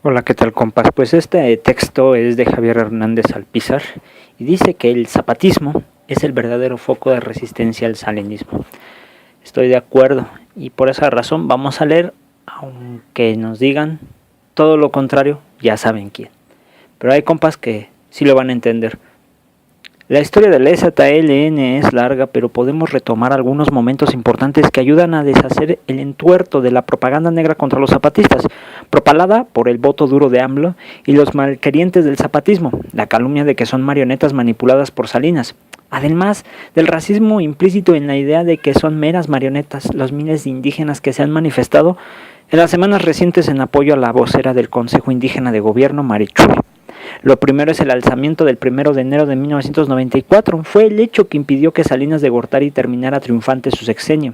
Hola, ¿qué tal, compas? Pues este texto es de Javier Hernández Alpizar y dice que el zapatismo es el verdadero foco de resistencia al salinismo. Estoy de acuerdo y por esa razón vamos a leer, aunque nos digan todo lo contrario, ya saben quién. Pero hay compas que sí lo van a entender. La historia del EZLN es larga, pero podemos retomar algunos momentos importantes que ayudan a deshacer el entuerto de la propaganda negra contra los zapatistas, propalada por el voto duro de AMLO y los malquerientes del zapatismo, la calumnia de que son marionetas manipuladas por Salinas. Además del racismo implícito en la idea de que son meras marionetas los miles de indígenas que se han manifestado en las semanas recientes en apoyo a la vocera del Consejo Indígena de Gobierno, Marichuy. Lo primero es el alzamiento del 1 de enero de 1994. Fue el hecho que impidió que Salinas de Gortari terminara triunfante su sexenio.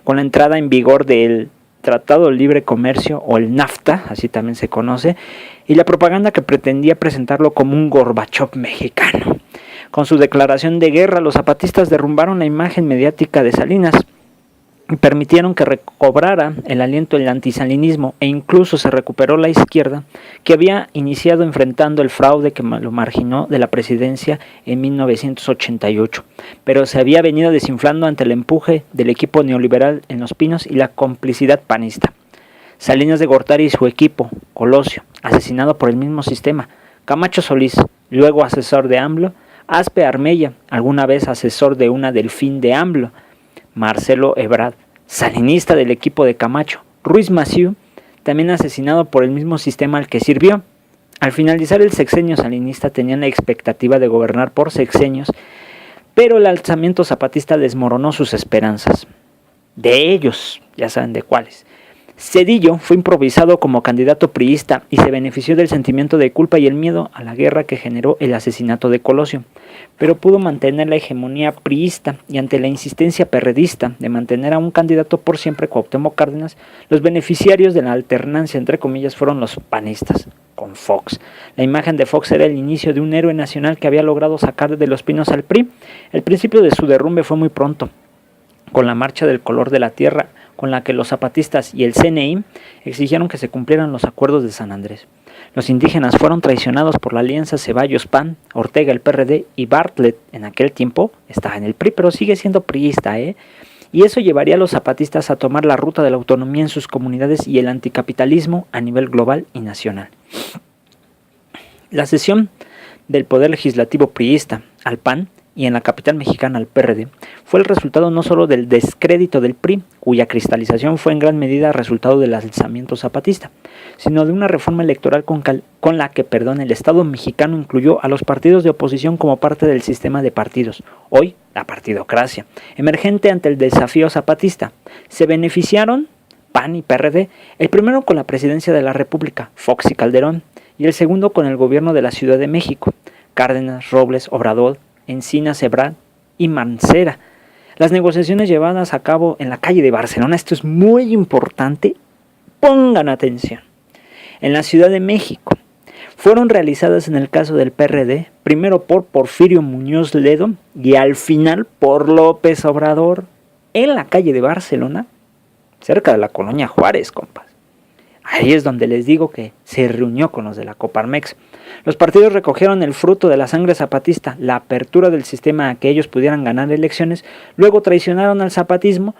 Con la entrada en vigor del Tratado de Libre Comercio, o el NAFTA, así también se conoce, y la propaganda que pretendía presentarlo como un Gorbachov mexicano. Con su declaración de guerra, los zapatistas derrumbaron la imagen mediática de Salinas, permitieron que recobrara el aliento del antisalinismo e incluso se recuperó la izquierda que había iniciado enfrentando el fraude que lo marginó de la presidencia en 1988, pero se había venido desinflando ante el empuje del equipo neoliberal en Los Pinos y la complicidad panista. Salinas de Gortari y su equipo, Colosio, asesinado por el mismo sistema, Camacho Solís, luego asesor de AMLO, Aspe Armella, alguna vez asesor de una delfín de AMLO, Marcelo Ebrard, salinista del equipo de Camacho, Ruiz Massieu, también asesinado por el mismo sistema al que sirvió. Al finalizar el sexenio salinista tenían la expectativa de gobernar por sexenios, pero el alzamiento zapatista desmoronó sus esperanzas. De ellos, ya saben de cuáles. Zedillo fue improvisado como candidato priista y se benefició del sentimiento de culpa y el miedo a la guerra que generó el asesinato de Colosio, pero pudo mantener la hegemonía priista y ante la insistencia perredista de mantener a un candidato por siempre, Cuauhtémoc Cárdenas, los beneficiarios de la alternancia entre comillas fueron los panistas, con Fox. La imagen de Fox era el inicio de un héroe nacional que había logrado sacar de Los Pinos al PRI. El principio de su derrumbe fue muy pronto, con la marcha del color de la tierra, con la que los zapatistas y el CNI exigieron que se cumplieran los acuerdos de San Andrés. Los indígenas fueron traicionados por la alianza Ceballos-PAN, Ortega el PRD y Bartlett en aquel tiempo estaba en el PRI, pero sigue siendo priista, y eso llevaría a los zapatistas a tomar la ruta de la autonomía en sus comunidades y el anticapitalismo a nivel global y nacional. La cesión del poder legislativo priista al PAN y en la capital mexicana al PRD, fue el resultado no solo del descrédito del PRI, cuya cristalización fue en gran medida resultado del alzamiento zapatista, sino de una reforma electoral con la que el Estado mexicano incluyó a los partidos de oposición como parte del sistema de partidos, hoy la partidocracia, emergente ante el desafío zapatista. Se beneficiaron PAN y PRD, el primero con la presidencia de la República, Fox y Calderón, y el segundo con el gobierno de la Ciudad de México, Cárdenas, Robles, Obrador, Encinas, Ebrard y Mancera. Las negociaciones llevadas a cabo en la calle de Barcelona, esto es muy importante, pongan atención. En la Ciudad de México, fueron realizadas en el caso del PRD, primero por Porfirio Muñoz Ledo y al final por López Obrador, en la calle de Barcelona, cerca de la colonia Juárez, compas. Ahí es donde les digo que se reunió con los de la Coparmex. Los partidos recogieron el fruto de la sangre zapatista, la apertura del sistema a que ellos pudieran ganar elecciones, luego traicionaron al zapatismo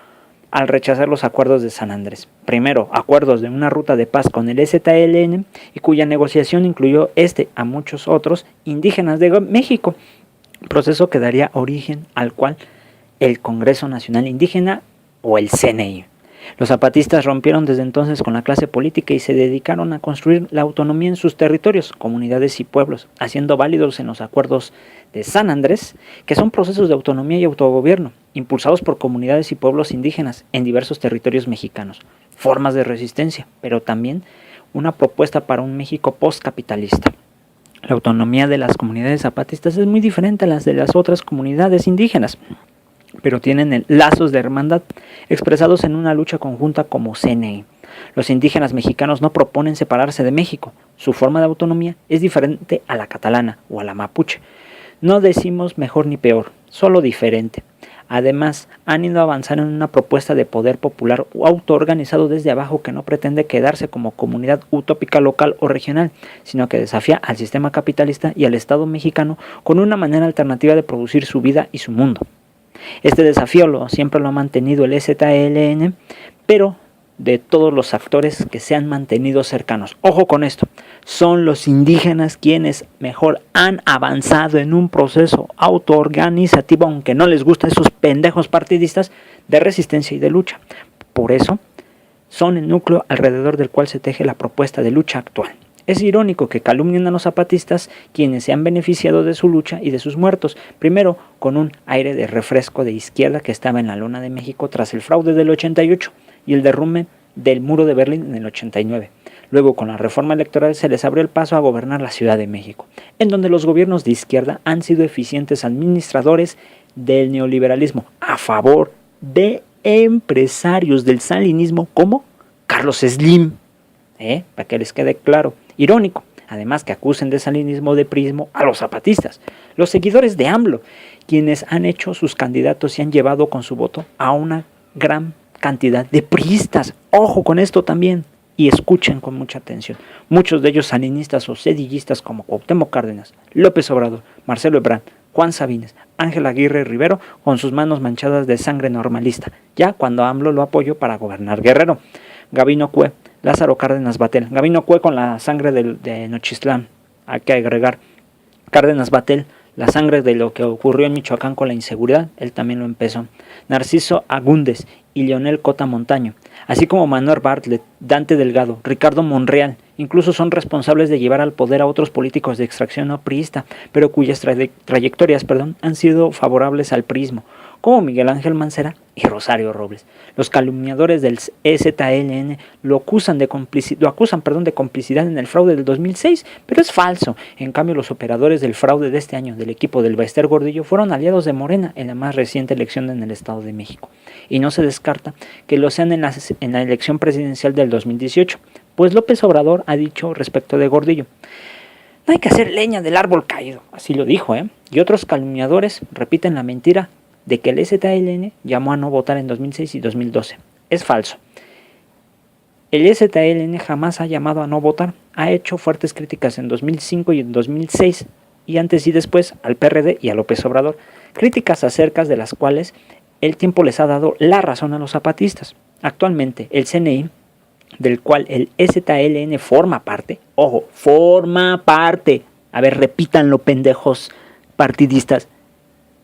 al rechazar los acuerdos de San Andrés. Primero, acuerdos de una ruta de paz con el EZLN y cuya negociación incluyó a muchos otros indígenas de México, proceso que daría origen al cual el Congreso Nacional Indígena o el CNI. Los zapatistas rompieron desde entonces con la clase política y se dedicaron a construir la autonomía en sus territorios, comunidades y pueblos, haciendo válidos en los acuerdos de San Andrés, que son procesos de autonomía y autogobierno, impulsados por comunidades y pueblos indígenas en diversos territorios mexicanos, formas de resistencia, pero también una propuesta para un México postcapitalista. La autonomía de las comunidades zapatistas es muy diferente a las de las otras comunidades indígenas, pero tienen lazos de hermandad expresados en una lucha conjunta como CNI. Los indígenas mexicanos no proponen separarse de México. Su forma de autonomía es diferente a la catalana o a la mapuche. No decimos mejor ni peor, solo diferente. Además, han ido a avanzar en una propuesta de poder popular o autoorganizado desde abajo que no pretende quedarse como comunidad utópica local o regional, sino que desafía al sistema capitalista y al Estado mexicano con una manera alternativa de producir su vida y su mundo. Este desafío siempre lo ha mantenido el EZLN, pero de todos los actores que se han mantenido cercanos. Ojo con esto, son los indígenas quienes mejor han avanzado en un proceso autoorganizativo, aunque no les gusten esos pendejos partidistas, de resistencia y de lucha. Por eso, son el núcleo alrededor del cual se teje la propuesta de lucha actual. Es irónico que calumnien a los zapatistas, quienes se han beneficiado de su lucha y de sus muertos, primero con un aire de refresco de izquierda que estaba en la lona de México tras el fraude del 88 y el derrumbe del muro de Berlín en el 89. Luego, con la reforma electoral se les abrió el paso a gobernar la Ciudad de México, en donde los gobiernos de izquierda han sido eficientes administradores del neoliberalismo a favor de empresarios del salinismo como Carlos Slim, para que les quede claro. Irónico, además, que acusen de salinismo de prismo a los zapatistas, los seguidores de AMLO, quienes han hecho sus candidatos y han llevado con su voto a una gran cantidad de priistas. Ojo con esto también, y escuchen con mucha atención. Muchos de ellos salinistas o sedillistas como Cuauhtémoc Cárdenas, López Obrador, Marcelo Ebrard, Juan Sabines, Ángel Aguirre Rivero, con sus manos manchadas de sangre normalista, ya cuando AMLO lo apoyó para gobernar Guerrero. Gabino Cue, Lázaro Cárdenas Batel, Gabino Cue con la sangre de Nochistlán, hay que agregar. Cárdenas Batel, la sangre de lo que ocurrió en Michoacán con la inseguridad, él también lo empezó. Narciso Agúndez y Leonel Cota Montaño, así como Manuel Bartlett, Dante Delgado, Ricardo Monreal, incluso son responsables de llevar al poder a otros políticos de extracción no priista, pero cuyas trayectorias han sido favorables al priismo, como Miguel Ángel Mancera y Rosario Robles. Los calumniadores del EZLN lo acusan de complicidad en el fraude del 2006, pero es falso. En cambio, los operadores del fraude de este año del equipo del Bester Gordillo fueron aliados de Morena en la más reciente elección en el Estado de México. Y no se descarta que lo sean en la elección presidencial del 2018, pues López Obrador ha dicho respecto de Gordillo: no hay que hacer leña del árbol caído, así lo dijo, Y otros calumniadores repiten la mentira de que el EZLN llamó a no votar en 2006 y 2012. Es falso. El EZLN jamás ha llamado a no votar. Ha hecho fuertes críticas en 2005 y en 2006, y antes y después al PRD y a López Obrador. Críticas acerca de las cuales el tiempo les ha dado la razón a los zapatistas. Actualmente, el CNI, del cual el EZLN forma parte, ojo, forma parte, a ver, repítanlo, pendejos partidistas,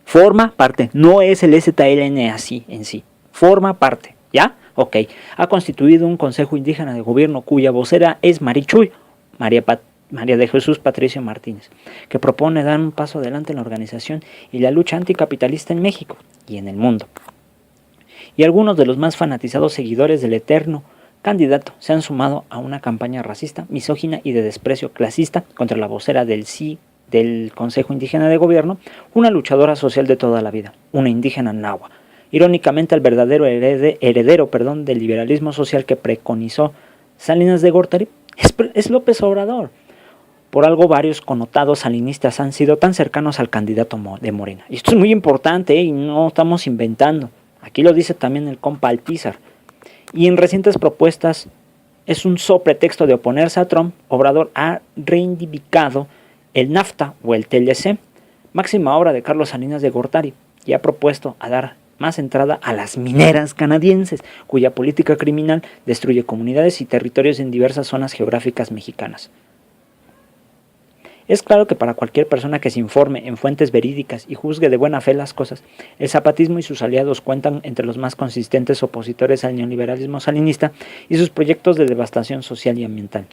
forma parte, no es el EZLN así en sí, forma parte, ¿ya? Ok, ha constituido un consejo indígena de gobierno cuya vocera es Marichuy, María de Jesús Patricio Martínez, que propone dar un paso adelante en la organización y la lucha anticapitalista en México y en el mundo. Y algunos de los más fanatizados seguidores del eterno candidato se han sumado a una campaña racista, misógina y de desprecio clasista contra la vocera del Consejo Indígena de Gobierno, una luchadora social de toda la vida, una indígena nahua. Irónicamente, el verdadero heredero del liberalismo social que preconizó Salinas de Gortari es López Obrador. Por algo varios connotados salinistas han sido tan cercanos al candidato de Morena. Y esto es muy importante, y no estamos inventando. Aquí lo dice también el compa Alpizar. Y en recientes propuestas es un pretexto de oponerse a Trump. Obrador ha reivindicado el NAFTA o el TLC, máxima obra de Carlos Salinas de Gortari, y ha propuesto a dar más entrada a las mineras canadienses, cuya política criminal destruye comunidades y territorios en diversas zonas geográficas mexicanas. Es claro que para cualquier persona que se informe en fuentes verídicas y juzgue de buena fe las cosas, el zapatismo y sus aliados cuentan entre los más consistentes opositores al neoliberalismo salinista y sus proyectos de devastación social y ambiental.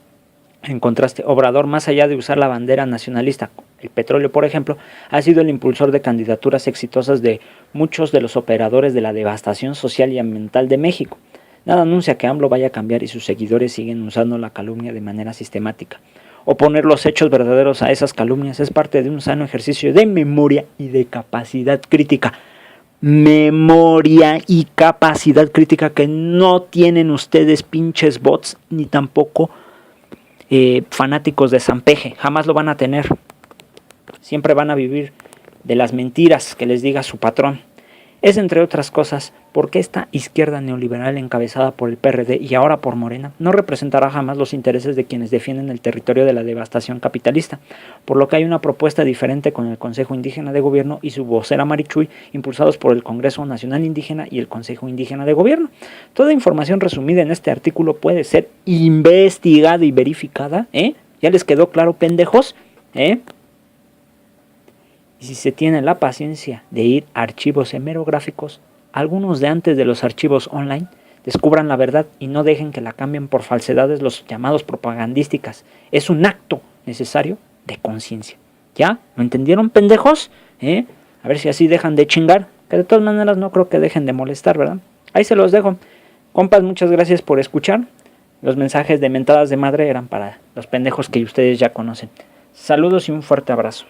En contraste, Obrador, más allá de usar la bandera nacionalista, el petróleo por ejemplo, ha sido el impulsor de candidaturas exitosas de muchos de los operadores de la devastación social y ambiental de México. Nada anuncia que AMLO vaya a cambiar y sus seguidores siguen usando la calumnia de manera sistemática. Oponer los hechos verdaderos a esas calumnias es parte de un sano ejercicio de memoria y de capacidad crítica. Memoria y capacidad crítica que no tienen ustedes, pinches bots, ni tampoco fanáticos de Sampeje. Jamás lo van a tener. Siempre van a vivir de las mentiras que les diga su patrón. es, entre otras cosas, porque esta izquierda neoliberal encabezada por el PRD y ahora por Morena no representará jamás los intereses de quienes defienden el territorio de la devastación capitalista, por lo que hay una propuesta diferente con el Consejo Indígena de Gobierno y su vocera Marichuy, impulsados por el Congreso Nacional Indígena y el Consejo Indígena de Gobierno. Toda información resumida en este artículo puede ser investigada y verificada, ¿Ya les quedó claro, pendejos? Y si se tiene la paciencia de ir a archivos hemerográficos, algunos de antes de los archivos online, descubran la verdad y no dejen que la cambien por falsedades los llamados propagandísticas. Es un acto necesario de conciencia. ¿Ya? ¿Lo entendieron, pendejos? A ver si así dejan de chingar, que de todas maneras no creo que dejen de molestar, ¿verdad? Ahí se los dejo. Compas, muchas gracias por escuchar. Los mensajes de mentadas de madre eran para los pendejos que ustedes ya conocen. Saludos y un fuerte abrazo.